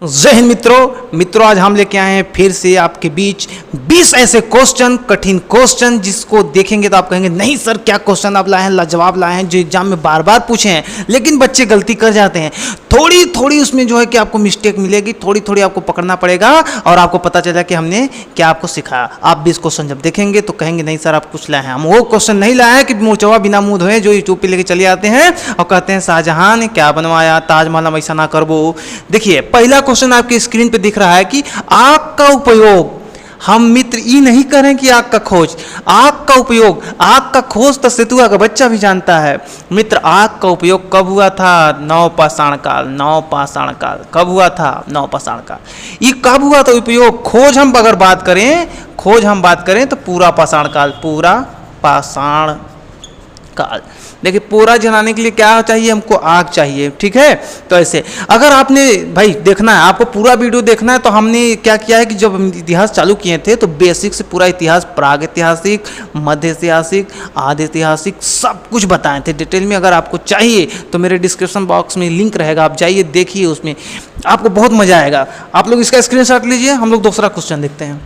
जय हिंद मित्रों, आज हम लेके आए हैं फिर से आपके बीच 20 ऐसे क्वेश्चन, कठिन क्वेश्चन जिसको देखेंगे तो आप कहेंगे नहीं सर क्या क्वेश्चन आप लाए हैं, लाजवाब लाए हैं, जो एग्जाम में बार बार पूछे हैं लेकिन बच्चे गलती कर जाते हैं। थोड़ी थोड़ी उसमें जो है कि आपको मिस्टेक मिलेगी, थोड़ी थोड़ी आपको पकड़ना पड़ेगा और आपको पता चला कि हमने क्या आपको सिखाया। आप 20 क्वेश्चन जब देखेंगे तो कहेंगे नहीं सर आप कुछ लाए हैं। हम वो क्वेश्चन नहीं लाए हैं कि मुँह बिना मुँह धोए जो यूट्यूब पे लेके चले आते हैं और कहते हैं शाहजहां ने क्या बनवाया, ताजमहल हम ऐसा ना करबो। देखिए पहला क्वेश्चन आपकी स्क्रीन पे दिख रहा है कि आग का उपयोग, हम मित्र ई नहीं करें कि आग का खोज, आग का उपयोग, आग का खोज तो सेतुआ का बच्चा भी जानता है। मित्र आग का उपयोग कब हुआ था? नवपाषाण काल। नवपाषाण काल कब हुआ था? नवपाषाण काल। ये कब हुआ था उपयोग? खोज हम अगर बात करें, खोज हम बात करें तो पूरा पाषाण काल, पूरा पाषाण काल। देखिए पूरा जलाने के लिए क्या चाहिए? हमको आग चाहिए, ठीक है। तो ऐसे अगर आपने भाई देखना है, आपको पूरा वीडियो देखना है तो हमने क्या किया है कि जब हम इतिहास चालू किए थे तो बेसिक से पूरा इतिहास, प्राग ऐतिहासिक, मध्य ऐतिहासिक, आधे ऐतिहासिक सब कुछ बताए थे डिटेल में। अगर आपको चाहिए तो मेरे डिस्क्रिप्शन बॉक्स में लिंक रहेगा, आप जाइए देखिए, उसमें आपको बहुत मजा आएगा। आप लोग इसका स्क्रीनशॉट लीजिए। हम लोग दूसरा क्वेश्चन देखते हैं।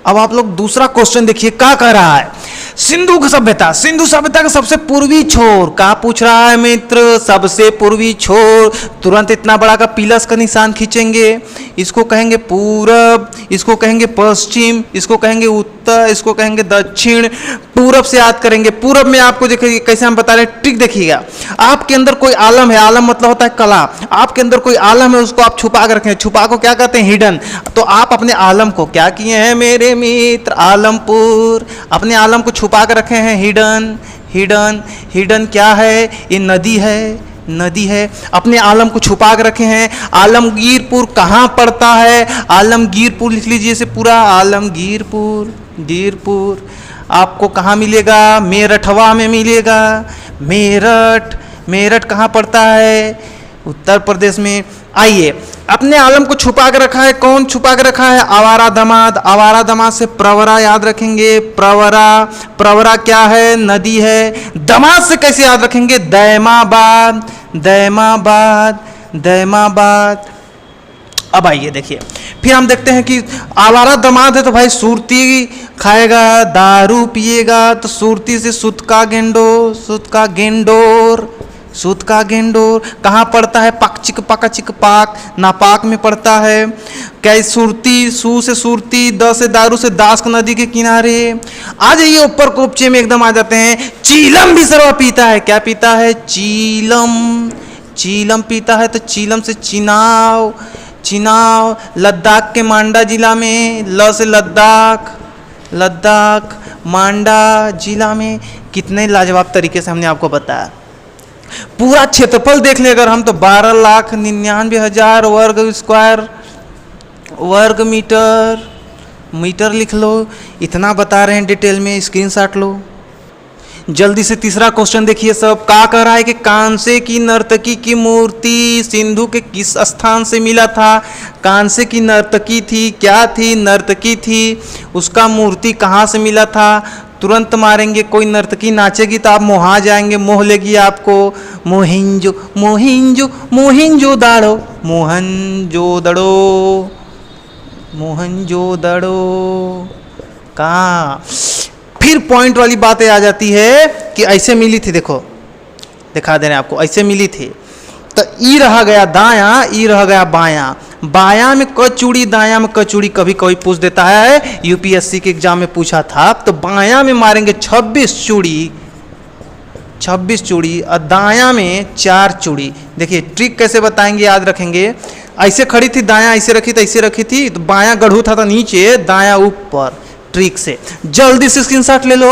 अब आप लोग दूसरा क्वेश्चन देखिए क्या कह रहा है। सिंधु सभ्यता, सिंधु सभ्यता का सबसे पूर्वी छोर क्या पूछ रहा है मित्र? सबसे पूर्वी छोर। तुरंत इतना बड़ा का पिलस का निशान खींचेंगे, इसको कहेंगे पूरब, इसको कहेंगे पश्चिम, इसको कहेंगे उत्तर, इसको कहेंगे दक्षिण। पूरब से याद करेंगे। पूरब में आपको देखिए कैसे हम बता रहे हैं, ट्रिक देखिएगा। आपके अंदर कोई आलम है, आलम मतलब होता है कला। आपके अंदर कोई आलम है, उसको आप छुपा कर रखें। छुपा को क्या कहते हैं? हिडन। तो आप अपने आलम को क्या किए हैं मेरे मित्र? आलमपुर। अपने आलम को छुपा कर रखे हैं, हिडन। हिडन, हिडन क्या है? ये नदी है, नदी है। अपने आलम को छुपा कर रखे हैं। आलमगीरपुर कहाँ पड़ता है? आलमगीरपुर लिख लीजिए इसे पूरा, आलमगीरपुर, गीरपुर। आपको कहाँ मिलेगा? मेरठवा में मिलेगा। मेरठ, मेरठ कहाँ पड़ता है? उत्तर प्रदेश में। आइए, अपने आलम को छुपा कर रखा है, कौन छुपा कर रखा है? आवारा दामाद। आवारा दामाद से प्रवरा याद रखेंगे, प्रवरा। प्रवरा क्या है? नदी है। दामाद से कैसे याद रखेंगे? दैमाबाद, दैमाबाद, दैमाबाद। अब आइए देखिए, फिर हम देखते हैं कि आवारा दामाद है तो भाई सुरती खाएगा, दारू पिएगा तो सुरती से सुत का गेंडो, सुत का गेंडोर, सूत का गेंडोर कहाँ पड़ता है? पकचिक, पकचिक, पाक, नापाक में पड़ता है। क्या सुरती, सू से सुरती, द से दारू से दास्क नदी के किनारे। आ जाइए ऊपर कोपचे में एकदम आ जाते हैं। चीलम भी सरवा पीता है। क्या पीता है? चीलम, चीलम पीता है। तो चीलम से चिनाव, चिनाव लद्दाख के मांडा जिला में, ल से लद्दाख, लद्दाख मांडा जिला में। कितने लाजवाब तरीके से हमने आपको बताया। पूरा क्षेत्रफल देख ले अगर हम तो 12,99,000 वर्ग स्क्वायर, वर्ग मीटर, मीटर लिख लो। इतना बता रहे हैं डिटेल में, स्क्रीनशॉट लो जल्दी से। तीसरा क्वेश्चन देखिए सब क्या कह रहा है कि कांसे की नर्तकी की मूर्ति सिंधु के किस स्थान से मिला था? कांसे की नर्तकी थी, क्या थी? नर्तकी थी। उसका मूर्ति कहाँ से मिला था? तुरंत मारेंगे। कोई नर्तकी नाचेगी तो आप मोहा जाएंगे, मोह लेगी आपको। मोहिंजो, मोहिंजो, मोहिंजो दाड़ो, मोहनजो दड़ो, मोहनजो दड़ो। कहाँ? फिर पॉइंट वाली बातें आ जाती है कि ऐसे मिली थी। देखो दिखा दे रहे हैं आपको, ऐसे मिली थी। तो ई रह गया दायां, ई रह गया बायां। बायां में कचूड़ी, दायां में कचूड़ी। कभी कोई पूछ देता है, यूपीएससी के एग्जाम में पूछा था। तो बायां में मारेंगे 26 चूड़ी, 26 चूड़ी, और दायां में 4 चूड़ी। देखिए ट्रिक कैसे बताएंगे, याद रखेंगे। ऐसे खड़ी थी, दायां ऐसे रखी थी, ऐसे रखी थी। तो बायां गढ़ू था तो नीचे, दायां ऊपर। ट्रिक से जल्दी से स्क्रीनशॉट ले लो।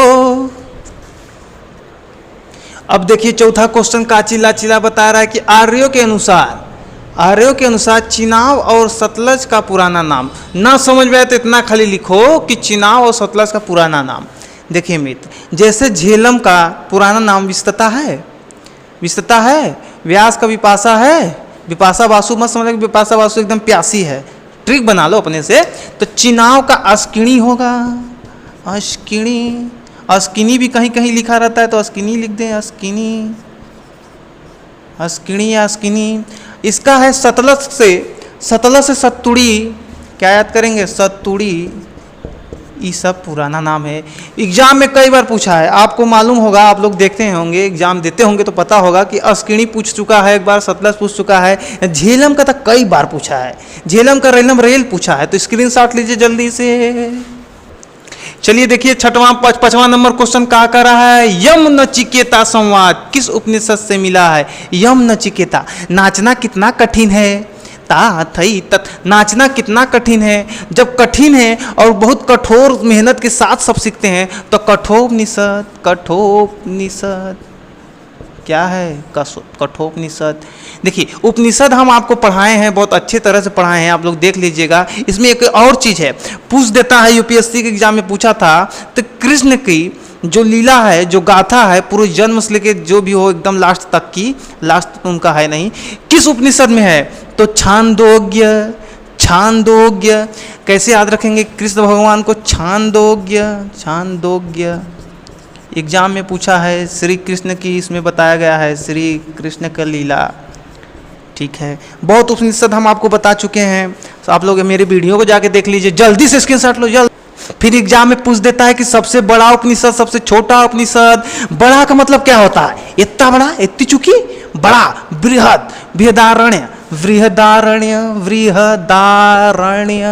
अब देखिए चौथा क्वेश्चन का चिल्ला चिल्ला बता रहा है कि आर्यों के अनुसार, आर्यों के अनुसार चिनाव और सतलज का पुराना नाम। ना समझ में आए तो इतना खाली लिखो कि चिनाव और सतलज का पुराना नाम। देखिए मित्र, जैसे झेलम का पुराना नाम विस्तता है, विस्तता है। व्यास का विपाशा है, विपाशा वासु मत समझ, विपाशा वासु एकदम प्यासी है। ट्रिक बना लो अपने से। तो चिनाव का अस्किणी होगा, अस्किणी। अस्किनी भी कहीं कहीं लिखा रहता है तो अस्किनी लिख दें, अस्किनी, अस्किणी या अस्किनी। इसका है सतलज से सतला से सतुड़ी, क्या याद करेंगे? सतुड़ी, ये सब पुराना नाम है। एग्जाम में कई बार पूछा है, आपको मालूम होगा, आप लोग देखते होंगे, एग्जाम देते होंगे तो पता होगा कि अस्किणी पूछ चुका है एक बार, सतलज पूछ चुका है, झेलम का तो कई बार पूछा है, झेलम का रेलम रेल पूछा है। तो स्क्रीनशॉट लीजिए जल्दी से। चलिए देखिए पांचवा नंबर क्वेश्चन क्या कर रहा है? यम नचिकेता संवाद किस उपनिषद से मिला है? यम नचिकेता, नाचना कितना कठिन है, ता थई तत्, नाचना कितना कठिन है। जब कठिन है और बहुत कठोर मेहनत के साथ सब सीखते हैं तो कठोपनिषद, कठोपनिषद क्या है? कठोपनिषद। देखिए उपनिषद हम आपको पढ़ाए हैं, बहुत अच्छे तरह से पढ़ाए हैं, आप लोग देख लीजिएगा। इसमें एक और चीज़ है, पूछ देता है, यूपीएससी के एग्जाम में पूछा था, तो कृष्ण की जो लीला है, जो गाथा है, पूरे जन्म से लेके जो भी हो एकदम लास्ट तक की, लास्ट तक उनका है नहीं, किस उपनिषद में है? तो छांदोग्य, छांदोग्य। कैसे याद रखेंगे कृष्ण भगवान को? छांदोग्य, छांदोग्य। एग्जाम में पूछा है, श्री कृष्ण की इसमें बताया गया है, श्री कृष्ण का लीला। ठीक है, बहुत उपनिषद हम आपको बता चुके हैं, तो आप लोग मेरे वीडियो को जाके देख लीजिए, जल्दी से स्क्रीनशॉट लो जल्द। फिर एग्जाम में पूछ देता है कि सबसे बड़ा उपनिषद, सबसे छोटा उपनिषद। बड़ा का मतलब क्या होता है? इतना बड़ा, इतनी चुकी, बड़ा, बृहद, बृहदारण्य, बृहदारण्य, बृहदारण्य,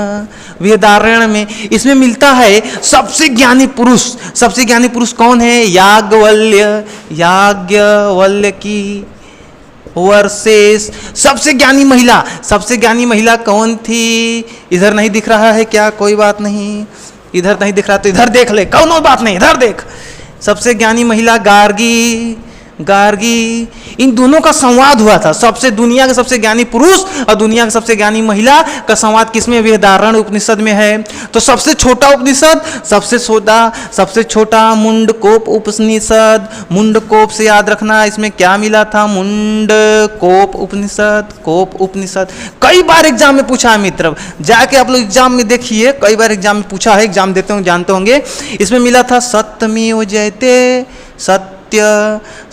बृहदारण्य में इसमें मिलता है सबसे ज्ञानी पुरुष। सबसे ज्ञानी पुरुष कौन है? याज्ञवल्क्य, याज्ञवल्क्य की वर्सेस। सबसे ज्ञानी महिला, सबसे ज्ञानी महिला कौन थी? इधर नहीं दिख रहा है क्या? कोई बात नहीं, इधर नहीं दिख रहा तो इधर देख ले, कौन बात नहीं, इधर देख। सबसे ज्ञानी महिला गार्गी, गार्गी। इन दोनों का संवाद हुआ था, सबसे दुनिया के सबसे ज्ञानी पुरुष और दुनिया के सबसे ज्ञानी महिला का संवाद किसमें? बृहदारण्य उपनिषद में है। तो सबसे छोटा उपनिषद, सबसे छोटा मुंडकोप उपनिषद। मुंडकोप से याद रखना, इसमें क्या मिला था? मुंडकोप उपनिषद, कोप उपनिषद। कई बार एग्जाम में पूछा है मित्र, जाके आप लोग एग्जाम में देखिए, कई बार एग्जाम में पूछा है, एग्जाम देते होंगे जानते होंगे। इसमें मिला था सत्यमेव जयते, सत्य,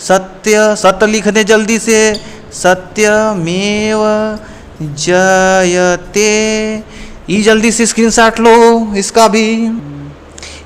सत्य, सत्य लिख दे जल्दी से, सत्यमेव जयते। ये जल्दी से स्क्रीनशॉट लो इसका भी।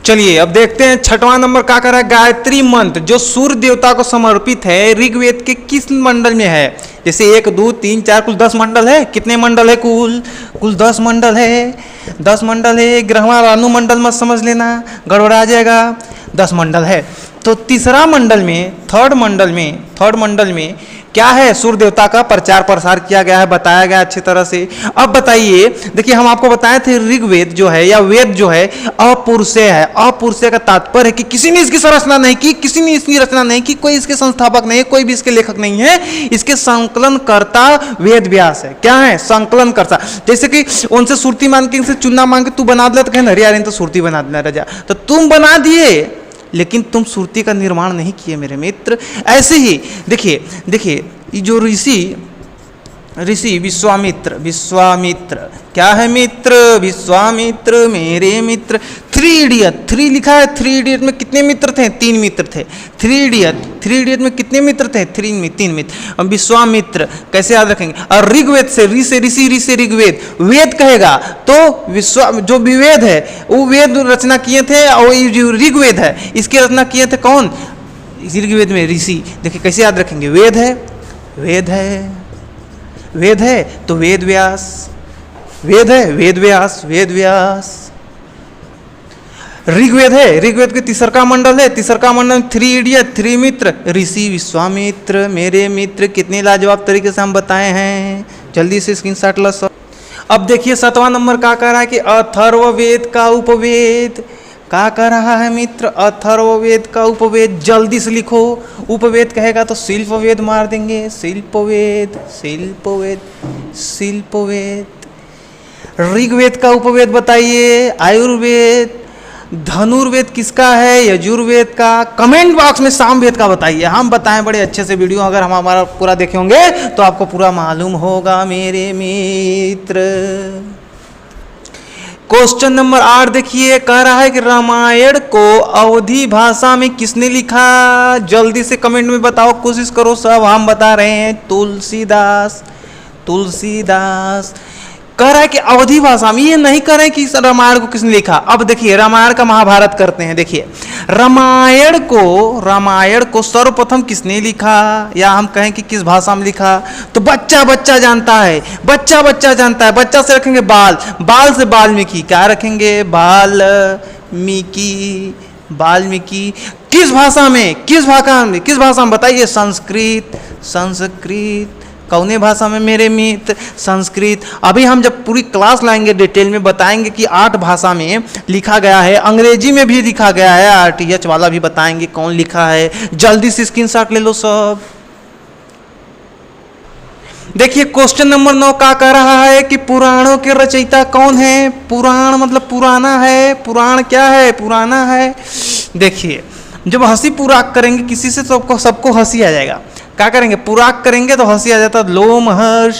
चलिए अब देखते हैं छठवां नंबर क्या कर रहा है? गायत्री मंत्र जो सूर्य देवता को समर्पित है, ऋग्वेद के किस मंडल में है? जैसे 1 2 3 4 कुल 10 मंडल है। कितने मंडल है? कुल 10 मंडल है, 10 मंडल है। ग्रहवा रानु मंडल मत समझ लेना, गड़बड़ा जाएगा। 10 मंडल है। तो तीसरा मंडल में, थर्ड मंडल में क्या है? सूर्य देवता का प्रचार प्रसार किया गया है, बताया गया अच्छी तरह से। अब बताइए, देखिए हम आपको बताए थे ऋग्वेद जो है या वेद जो है अपुरुषेय है। अपुरुषेय का तात्पर्य है कि किसी ने इसकी संरचना नहीं की, किसी ने इसकी रचना नहीं की, कोई इसके संस्थापक नहीं है, कोई भी इसके लेखक नहीं है। इसके संकलनकर्ता वेद व्यास है। क्या है? संकलनकर्ता। जैसे कि उनसे सुरती मांग के, इनसे चुना मांग के तू बना दिला तो कहना अरे यार तो सुरती बना देना रजा, तो तुम बना दिए लेकिन तुम सुरती का निर्माण नहीं किए मेरे मित्र। ऐसे ही देखिए ये जो ऋषि विश्वामित्र क्या है मित्र? विश्वामित्र मेरे मित्र। 3 इडियट, 3 लिखा है। 3 इडियट में कितने मित्र थे? 3 मित्र थे। 3 इडियट में कितने मित्र थे? 3 मित्र। अब विश्वामित्र कैसे याद रखेंगे? और ऋग्वेद से, ऋषि से ऋग्वेद, वेद कहेगा तो जो भी वेद है वो वेद रचना किए थे, और ये जो ऋग्वेद है इसकी रचना किए थे कौन? ऋग्वेद में ऋषि। देखिए कैसे याद रखेंगे? वेद है तो वेद व्यास, वेद है वेद व्यास। ऋग्वेद है, ऋग्वेद के तीसरा मंडल है, तीसरा मंडल में 3 इडियट, 3 मित्र, ऋषि विश्वामित्र मेरे मित्र। कितने लाजवाब तरीके से हम बताए हैं, जल्दी से स्क्रीनशॉट लो सब। अब देखिए 7वां नंबर क्या कह रहा है कि अथर्ववेद का उपवेद। क्या कह रहा है मित्र? अथर्ववेद का उपवेद। जल्दी से लिखो। उपवेद कहेगा तो शिल्पवेद मार देंगे, शिल्पवेद। ऋग्वेद का उपवेद बताइए। आयुर्वेद। धनुर्वेद किसका है? यजुर्वेद का। कमेंट बॉक्स में सामवेद का बताइए, हम बताएं बड़े अच्छे से। वीडियो अगर हम हमारा पूरा देखे होंगे तो आपको पूरा मालूम होगा मेरे मित्र। क्वेश्चन नंबर 8 देखिए, कह रहा है कि रामायण को अवधी भाषा में किसने लिखा? जल्दी से कमेंट में बताओ, कोशिश करो, सब हम बता रहे हैं। तुलसीदास। कह रहा है कि अवधी भाषा में, ये नहीं कह रहे हैं कि रामायण को किसने लिखा। अब देखिए रामायण का महाभारत करते हैं। देखिए रामायण को सर्वप्रथम किसने लिखा, या हम कहें कि किस भाषा में लिखा, तो बच्चा बच्चा जानता है, बच्चा बच्चा जानता है। बच्चा से रखेंगे बाल, बाल से वाल्मीकि, क्या रखेंगे वाल्मीकि। किस भाषा में, किस भाषा में बताइए, संस्कृत। कौने भाषा में मेरे मित्र, संस्कृत। अभी हम जब पूरी क्लास लाएंगे डिटेल में बताएंगे कि 8 भाषा में लिखा गया है, अंग्रेजी में भी लिखा गया है, RTH वाला भी बताएंगे कौन लिखा है। जल्दी से स्क्रीनशॉट ले लो सब। देखिए क्वेश्चन नंबर 9 का कह रहा है कि पुराणों के रचयिता कौन है। पुराण मतलब पुराना है, पुराण क्या है, पुराना है। देखिए जब हंसी पुराक करेंगे किसी से तो सबको हंसी आ जाएगा। क्या करेंगे, पुराक करेंगे तो हंसी आ जाता। लोमहर्ष।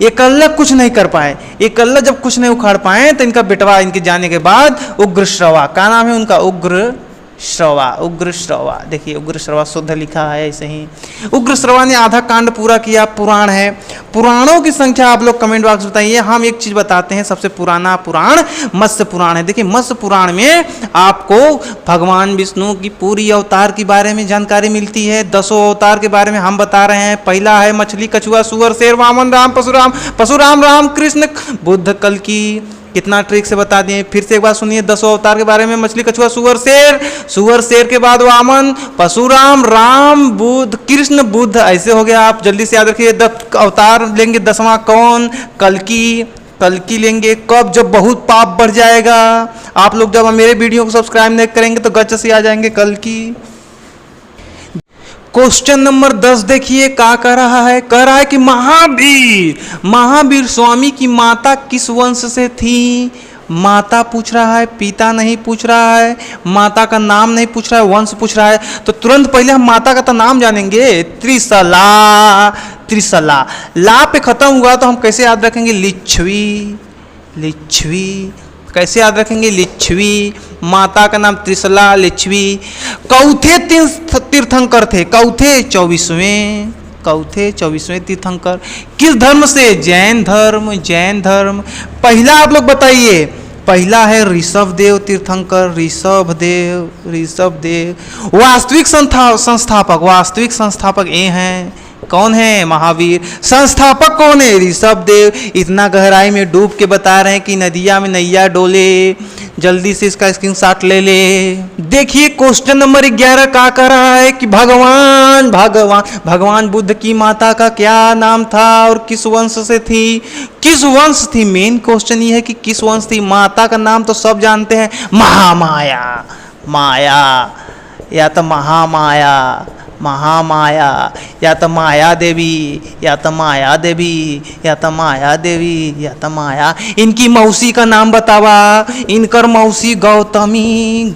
एकल्ला कुछ नहीं कर पाए, एकल्ला जब कुछ नहीं उखाड़ पाए तो इनका बेटवा, इनके जाने के बाद उग्रश्रवा, क्या नाम है उनका, उग्रश्रवा। देखिए उग्रश्रवा शुद्ध लिखा है ऐसे ही। उग्रश्रवा ने आधा कांड पूरा किया, पुराण है। पुराणों की संख्या आप लोग कमेंट बॉक्स बताइए। हम एक चीज बताते हैं, सबसे पुराना पुराण मत्स्य पुराण है। देखिए मत्स्य पुराण में आपको भगवान विष्णु की पूरी अवतार के बारे में जानकारी मिलती है। 10 अवतार के बारे में हम बता रहे हैं। पहला है मछली, कछुआ, सुअर, शेर, वामन, राम, परशुराम, राम, कृष्ण, बुद्ध, कल्कि। कितना ट्रिक से बता दिए, फिर से एक बार सुनिए। 10 अवतार के बारे में, मछली, कछुआ, सुअर, शेर के बाद वामन, परशुराम, राम, बुद्ध, कृष्ण, बुद्ध, ऐसे हो गया। आप जल्दी से याद रखिए। 10 अवतार लेंगे, 10वां कौन, कल्कि लेंगे। कब, जब बहुत पाप बढ़ जाएगा। आप लोग जब मेरे वीडियो को सब्सक्राइब नहीं करेंगे तो गच से आ जाएंगे कल्कि। क्वेश्चन नंबर 10 देखिए क्या कह रहा है। कह रहा है कि महावीर स्वामी की माता किस वंश से थी। माता पूछ रहा है, पिता नहीं पूछ रहा है, माता का नाम नहीं पूछ रहा है, वंश पूछ रहा है। तो तुरंत पहले हम माता का तो नाम जानेंगे। त्रिशला। ला पे खत्म हुआ तो हम कैसे याद रखेंगे, लिच्छवी। कैसे याद रखेंगे, लिच्छवी। माता का नाम त्रिशला, लिच्छवी। कौथे तीर्थंकर थे, कौथे 24वें तीर्थंकर। किस धर्म से, जैन धर्म। पहला आप लोग बताइए, पहला है ऋषभदेव तीर्थंकर, ऋषभदेव। वास्तविक संस्थापक ये हैं, कौन है, महावीर। संस्थापक कौन है, ऋषभदेव। इतना गहराई में डूब के बता रहे हैं कि नदिया में नैया डोले। जल्दी से इसका स्क्रीनशॉट ले ले। देखिए क्वेश्चन नंबर 11 क्या कह रहा है कि भगवान बुद्ध की माता का क्या नाम था और किस वंश से थी। मेन क्वेश्चन ये है कि किस वंश थी। माता का नाम तो सब जानते हैं, माया, या तो महामाया, या तो माया देवी, या तो माया। इनकी मौसी का नाम बतावा। इनकर मौसी गौतमी।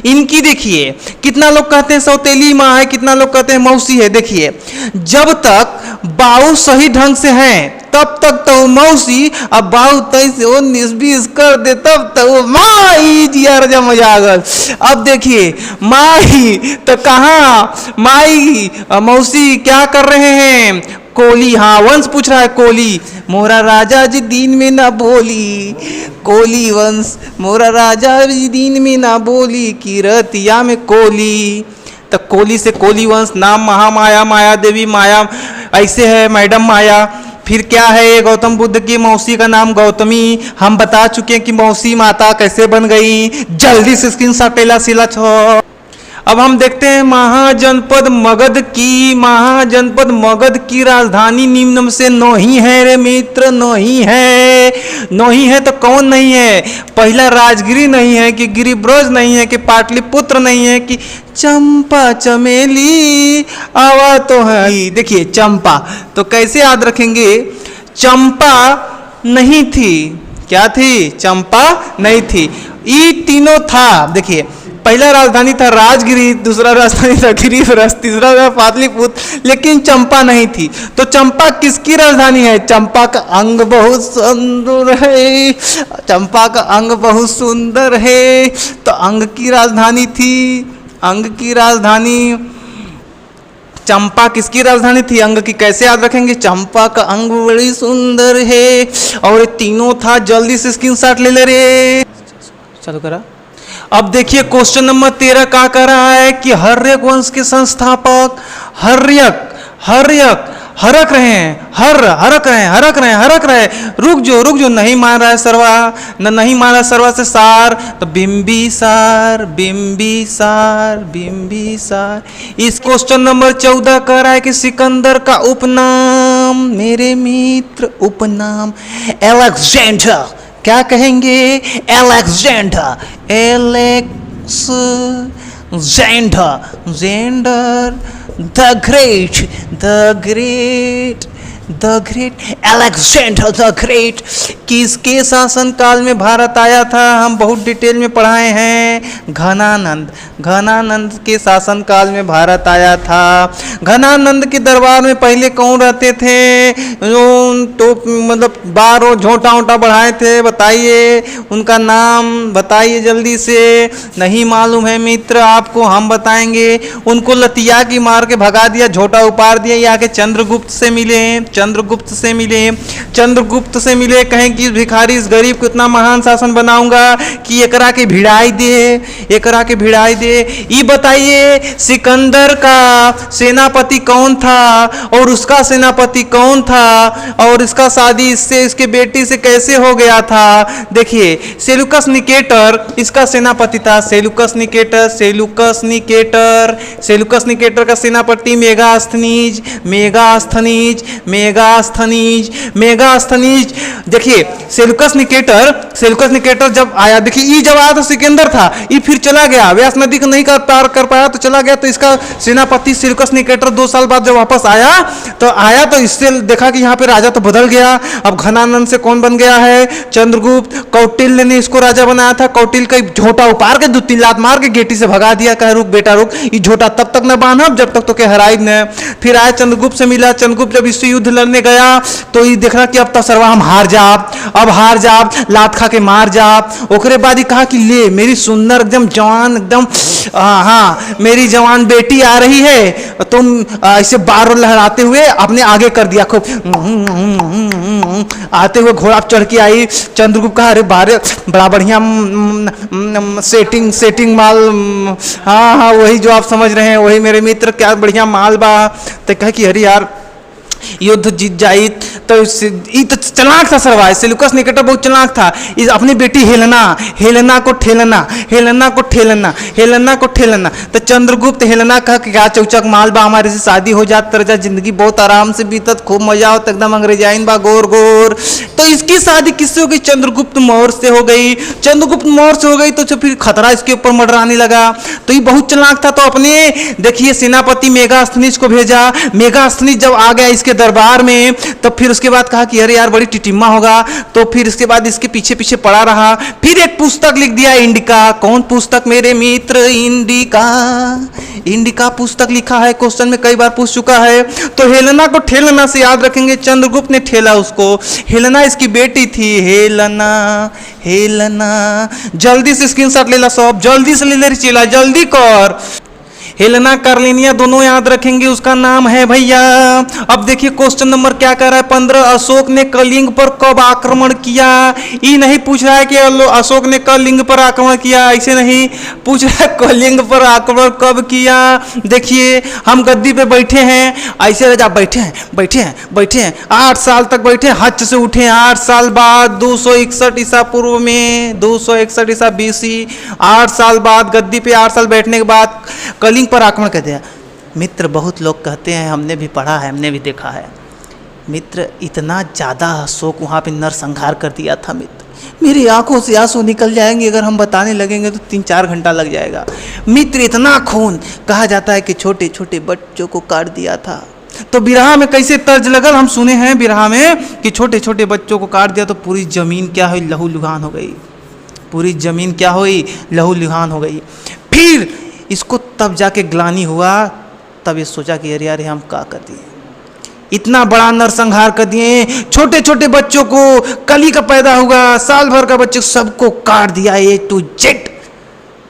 इनकी देखिए कितना लोग कहते हैं सौतेली माँ है, कितना लोग कहते हैं मौसी है। देखिए जब तक बाऊ सही ढंग से हैं तब तक तो मौसी, अब बाऊ 23-19-20 कर दे तब तो वो माई जिया रजा मजा आ गल। अब देखिए माई तो कहाँ, माई मौसी क्या कर रहे हैं, कोली। हाँ वंश पूछ रहा है, कोली। मोरा राजा जी दिन में ना बोली, कोली वंश। मोरा राजा जी दिन में ना बोली, किरतिया में कोली। तो कोली से कोली वंश। नाम महामाया, माया देवी, माया ऐसे है, मैडम माया। फिर क्या है, गौतम बुद्ध की मौसी का नाम गौतमी। हम बता चुके हैं कि मौसी माता कैसे बन गई। जल्दी से स्क्रीनशॉट लेला सिला छो। अब हम देखते हैं महाजनपद मगध की राजधानी निम्न से नोही है रे मित्र, नोही है तो कौन नहीं है। पहला राजगिरी नहीं है कि गिरिब्रज नहीं है कि पाटलिपुत्र नहीं है कि चंपा चमेली आवा तो है। देखिए चंपा तो कैसे याद रखेंगे, चंपा नहीं थी। क्या थी, चंपा नहीं थी। ये तीनों था। देखिए पहला राजधानी था राजगिरी, दूसरा राजधानी था गिरिब्रज, तीसरा था पाटलिपुत्र, लेकिन चंपा नहीं थी। तो चंपा किसकी राजधानी है, चंपा का अंग बहुत सुंदर है, चंपा का अंग बहुत सुंदर है। तो अंग की राजधानी थी, अंग की राजधानी चंपा किसकी राजधानी थी? अंग की कैसे याद रखेंगे? चंपा का अंग बड़ी सुंदर है। और ये तीनों था, जल्दी से स्क्रीनशॉट ले ले रे। चलो करा। अब देखिए क्वेश्चन नंबर 13 क्या कर रहा है कि हर्यक वंश के संस्थापक हर्यक हरक रहे हैं, हरक रहे। रुक जो नहीं मान रहा है सरवा, नहीं मान रहा सरवा से सार, तो बिंबिसार। इस क्वेश्चन नंबर 14 कह रहा है कि सिकंदर का उपनाम, मेरे मित्र उपनाम एलेक्जेंडर। क्या कहेंगे? Gender the great Alexander the great किसके शासन काल में भारत आया था? हम बहुत डिटेल में पढ़ाए हैं। घनानंद के शासन काल में भारत आया था। घनानंद के दरबार में पहले कौन रहते थे? तो मतलब बार और झोंटा वोटा बढ़ाए थे, बताइए उनका नाम बताइए जल्दी से। नहीं मालूम है मित्र आपको, हम बताएंगे। उनको लतिया की मार के भगा दिया, झोटा उपार दिया। ये आके चंद्रगुप्त से मिले, कहें कि भिखारी इस गरीब को इतना महान शासन बनाऊंगा कि एकरा के भिड़ाई दे। ये बताइए सिकंदर का सेनापति कौन था और उसका सेनापति कौन था और इसका शादी इसके बेटी से कैसे हो गया था? देखिए सेलुकस निकेटर इसका सेनापति था। सेलुकस निकेटर का सेनापति मेगास्थनीज। देखिए सेलुकस निकेटर जब आया, देखिए ये जब आया तो सिकंदर था, ये फिर चला गया, व्यास नदी को नहीं पार कर पाया तो चला गया। तो इसका सेनापति सेलुकस निकेटर 2 साल बाद जब वापस आया तो इससे देखा कि यहाँ पे राजा तो बदल गया। अब घनानंद से कौन बन गया है? चंद्रगुप्त। कौटिल्य ने इसको राजा बनाया था। कौटिल्य का झोटा उपार के 2-3 लात मार के गेटी से भगा दिया, कहे रुक बेटा रुक, ये झोटा तब तक न बांधब जब तक तो के हराई न। फिर आया चंद्रगुप्त से मिला। चंद्रगुप्त जब इससे युद्ध लड़ने गया तो ये देखा कि अब तो सरवा हम हार जाब, लात खा के मार जाब। ओकरे बाद ही कहा कि ले मेरी सुंदर एकदम जवान मेरी जवान बेटी आ रही है, तुम ऐसे बार लहराते हुए अपने आगे कर दिया। खूब आते हुए घोड़ा चढ़ के आई। चंद्रगुप्त कहा अरे बारे बड़ा बढ़िया सेटिंग माल। हाँ वही जो आप समझ रहे हैं, वही मेरे मित्र, क्या बढ़िया माल बा। तो कहे कि अरे यार युद्ध जीत जाई तो चलाक था सरवा। सेलुकस निकेटर बहुत चलाक था। इस अपनी बेटी हेलेना को ठेलना। तो चंद्रगुप्त हेलेना कहा कि क्या चौचक माल बा, हमारे से शादी हो जात तरजा, जिंदगी बहुत आराम से बीतत, खूब मजा होता, एकदम अंग्रेजाइन बा गोर। तो इसकी शादी किससे हो गई? चंद्रगुप्त मौर्य से हो गई। तो फिर खतरा इसके ऊपर मंडराने लगा। तो ये बहुत चलाक था। तो अपने देखिए सेनापति मेगास्थनीज को भेजा। मेगास्थनीज जब आ गया इसके दरबार में तो फिर उसके बाद कहा कि अरे यार बड़ी टिटिम्मा होगा। तो फिर इसके बाद इसके पीछे पड़ा रहा। फिर एक पुस्तक लिख दिया, इंडिका। कौन पुस्तक मेरे मित्र? इंडिका पुस्तक लिखा है, क्वेश्चन में कई बार पूछ चुका है। तो हेलेना को ठेलना से याद रखेंगे, चंद्रगुप्त ने ठेला उसको। हेलेना इसकी बेटी थी। हेलेना जल्दी से स्क्रीनशॉट ले ला सब, जल्दी से ले ले चेला, जल्दी कर। हेलेना कार्लिनिया दोनों याद रखेंगे, उसका नाम है भैया। अब देखिए क्वेश्चन नंबर क्या कर रहा है? 15 अशोक ने कलिंग पर कब आक्रमण किया? ये नहीं पूछ रहा है कि अशोक ने कलिंग पर आक्रमण किया, ऐसे नहीं पूछ रहा है कलिंग पर आक्रमण कब किया। देखिए हम गद्दी पे बैठे हैं, ऐसे राजा बैठे हैं 8 साल तक बैठे, हज से उठे 8 साल बाद 261 ईसा पूर्व में, 261 ईसा BC, 8 साल बाद गद्दी पे 8 साल बैठने के बाद कलिंग पर आक्रमण कर दिया। मित्र बहुत लोग कहते हैं, हमने भी पढ़ा है, हमने भी देखा है मित्र, इतना ज़्यादा अशोक वहाँ पे नरसंहार कर दिया था मित्र। मेरी आंखों से आंसू निकल जाएंगे, अगर हम बताने लगेंगे तो 3-4 घंटा लग जाएगा मित्र। इतना खून, कहा जाता है कि छोटे छोटे बच्चों को काट दिया था। तो बिरहा में कैसे तर्ज लगल, हम सुने हैं बिरहा में कि छोटे छोटे बच्चों को काट दिया तो पूरी जमीन क्या हुई? लहूलुहान हो गई। पूरी जमीन क्या हुई? लहूलुहान हो गई। फिर इसको तब जाके ग्लानि हुआ, तब ये सोचा कि अरे यार हम क्या कर दिए, इतना बड़ा नरसंहार कर दिए। छोटे छोटे बच्चों को, कली का पैदा हुआ, साल भर का बच्चे, सबको काट दिया A to Z।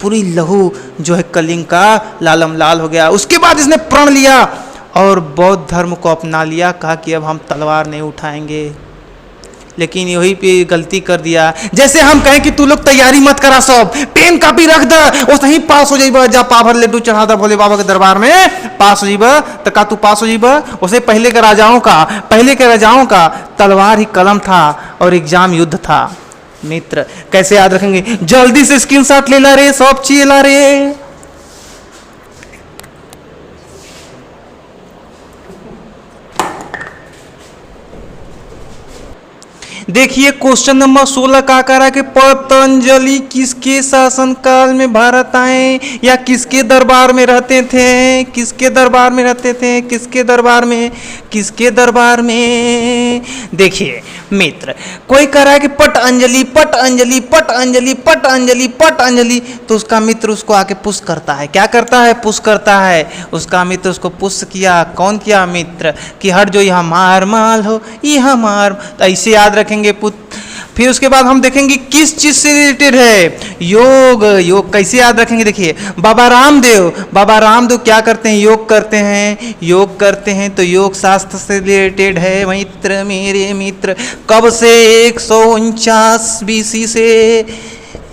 पूरी लहू जो है कलिंग का लालम लाल हो गया। उसके बाद इसने प्रण लिया और बौद्ध धर्म को अपना लिया, कहा कि अब हम तलवार नहीं उठाएंगे। लेकिन यही पे गलती कर दिया। जैसे हम कहें कि तू लोग तैयारी मत करा, सब पेन कापी रख दे, वो सही पास हो जाइबा, जा पाभर लड्डू चढ़ा दे भोले बाबा के दरबार में, पास हो जाइबा। तो का तू पास हो जाइबा? उसे पहले के राजाओं का तलवार ही कलम था और एग्जाम युद्ध था। मित्र कैसे याद रखेंगे? जल्दी से स्क्रीनशॉट ले ला रे, सब चीज ला रे। देखिए क्वेश्चन नंबर 16 का कह रहा है कि पतंजलि किसके शासनकाल में भारत आए या किसके दरबार में रहते थे? किसके दरबार में रहते थे? किसके दरबार में? किसके दरबार में? देखिए मित्र, कोई कह रहा है कि पतंजलि पतंजलि पतंजलि पतंजलि पतंजलि, तो उसका मित्र उसको आके पुश करता है। क्या करता है? पुश करता है। उसका मित्र उसको पुश किया। कौन किया? मित्र कि हट जो यहाँ मार माल हो, यहाँ मार। तो ऐसे याद रखेंगे पुत्र। फिर उसके बाद हम देखेंगे किस चीज से रिलेटेड है। योग। योग कैसे याद रखेंगे? देखिए बाबा रामदेव क्या करते हैं? योग करते हैं। योग करते हैं तो योग शास्त्र से रिलेटेड है। मित्र मेरे मित्र, कब से? 149 BC से,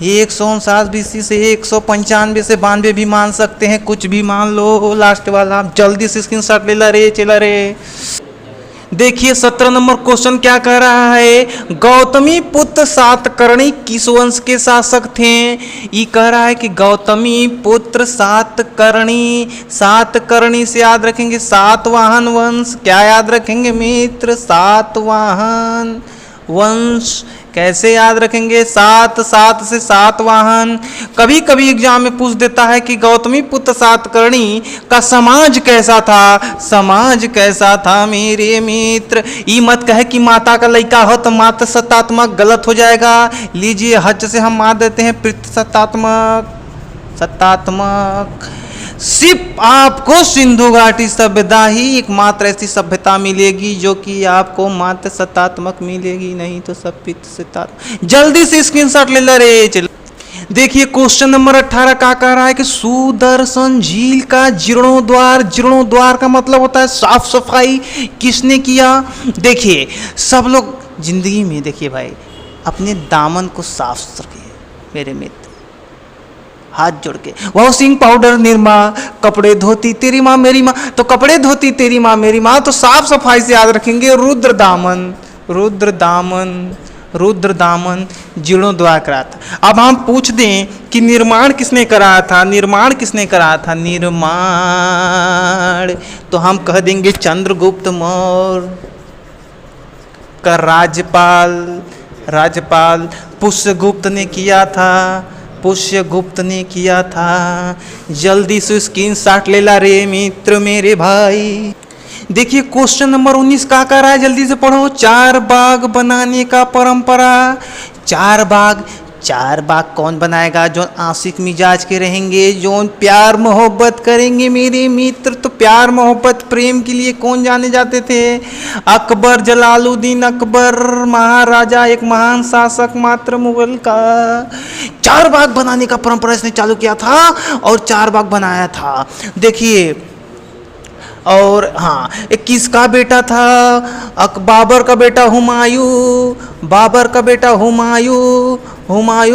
159 BC से 195 से 92 भी मान सकते हैं, कुछ भी मान लो। लास्ट वाला जल्दी से स्क्रीनशॉट ले ला रे, चला रे। देखिए 17 नंबर क्वेश्चन क्या कह रहा है? गौतमी पुत्र सातकर्णी किस वंश के शासक थे? ये कह रहा है कि गौतमी पुत्र सातकर्णी से याद रखेंगे सातवाहन वंश। क्या याद रखेंगे मित्र? सातवाहन वंश। कैसे याद रखेंगे? सात से सातवाहन। कभी कभी एग्जाम में पूछ देता है कि गौतमी पुत्र सातकर्णी का समाज कैसा था? समाज कैसा था मेरे मित्र? ये मत कहे कि माता का लड़का हो तो मात्र सत्तात्मक, गलत हो जाएगा। लीजिए हज से हम मार देते हैं सत्तात्मक। सिर्फ आपको सिंधु घाटी सभ्यता ही एकमात्र ऐसी सभ्यता मिलेगी जो कि आपको मात्र सत्तात्मक मिलेगी, नहीं तो सब पित्त सत्तात्मक। जल्दी से स्क्रीनशॉट ले रे। चल देखिए क्वेश्चन नंबर 18 का कह रहा है कि सुदर्शन झील का जीर्णोद्वार का मतलब होता है साफ सफाई, किसने किया? देखिए सब लोग जिंदगी में देखिए भाई अपने दामन को साफ रखिए मेरे मित्र, हाथ जोड़ के। वॉशिंग पाउडर निरमा, कपड़े धोती तेरी माँ मेरी माँ, तो कपड़े धोती तेरी माँ मेरी माँ, तो साफ सफाई से याद रखेंगे रुद्र दामन जीर्णोद्वार करा था। अब हम पूछ दें कि निर्माण किसने कराया था? निर्माण तो हम कह देंगे चंद्रगुप्त मौर्य का राज्यपाल पुष्यगुप्त ने किया था। जल्दी से स्क्रीनशॉट ले ला रे मित्र मेरे भाई। देखिए क्वेश्चन नंबर 19 का कह रहा है, जल्दी से पढ़ो। 4 बाग बनाने का परंपरा। 4 बाग कौन बनाएगा? जो आशिक मिजाज के रहेंगे, जो प्यार मोहब्बत करेंगे मेरे मित्र। तो प्यार मोहब्बत प्रेम के लिए कौन जाने जाते थे? अकबर, जलालुद्दीन अकबर महाराजा, एक महान शासक मात्र मुगल का। 4 बाग बनाने का परंपरा इसने चालू किया था और 4 बाग बनाया था। देखिए और हाँ, एक किसका बेटा था? बाबर का बेटा हुमायूं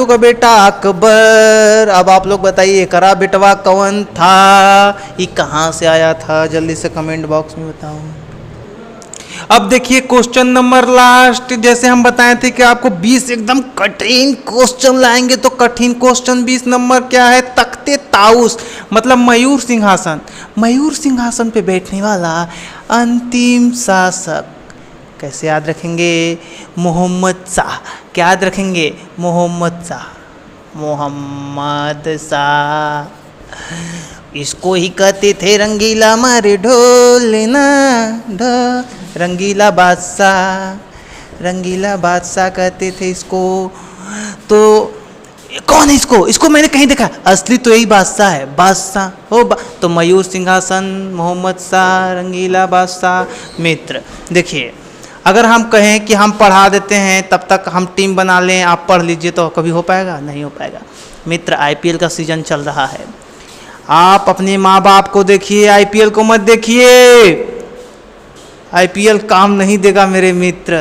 का बेटा अकबर। अब आप लोग बताइए करा बेटवा कौन था? ये कहाँ से आया था? जल्दी से कमेंट बॉक्स में बताओ। अब देखिए क्वेश्चन नंबर लास्ट, जैसे हम बताए थे कि आपको 20 एकदम कठिन क्वेश्चन लाएंगे, तो कठिन क्वेश्चन 20 नंबर क्या है? तख्ते ताउस मतलब मयूर सिंहासन पे बैठने वाला अंतिम शासक। कैसे याद रखेंगे? मोहम्मद शाह। क्या याद रखेंगे? मोहम्मद शाह। इसको ही कहते थे रंगीला मारे ढोलना रंगीला बादशाह कहते थे इसको। तो कौन है इसको मैंने कहीं देखा, असली तो यही बादशाह है। तो मयूर सिंहासन, मोहम्मद शाह, रंगीला बादशाह। मित्र देखिए अगर हम कहें कि हम पढ़ा देते हैं तब तक हम टीम बना लें, आप पढ़ लीजिए, तो कभी हो पाएगा? नहीं हो पाएगा मित्र। IPL का सीजन चल रहा है। आप अपने माँ बाप को देखिए, आईपीएल को मत देखिए। आईपीएल काम नहीं देगा मेरे मित्र।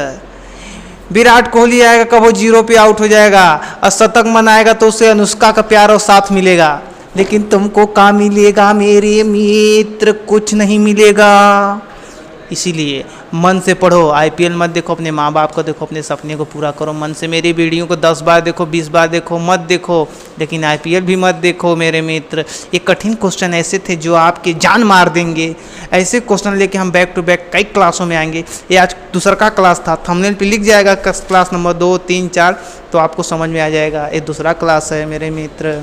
विराट कोहली आएगा कब वो 0 पे आउट हो जाएगा और शतक मनाएगा तो उसे अनुष्का का प्यार और साथ मिलेगा, लेकिन तुमको क्या मिलेगा मेरे मित्र? कुछ नहीं मिलेगा। इसीलिए मन से पढ़ो, आईपीएल मत देखो, अपने माँ बाप को देखो, अपने सपने को पूरा करो मन से। मेरी वीडियो को 10 बार देखो, 20 बार देखो, मत देखो, लेकिन आईपीएल भी मत देखो मेरे मित्र। ये कठिन क्वेश्चन ऐसे थे जो आपकी जान मार देंगे। ऐसे क्वेश्चन लेके हम बैक टू बैक कई क्लासों में आएंगे। ये आज दूसरा का क्लास था, थंबनेल पे लिख जाएगा क्लास नंबर 2, 3, 4, तो आपको समझ में आ जाएगा ये दूसरा क्लास है मेरे मित्र।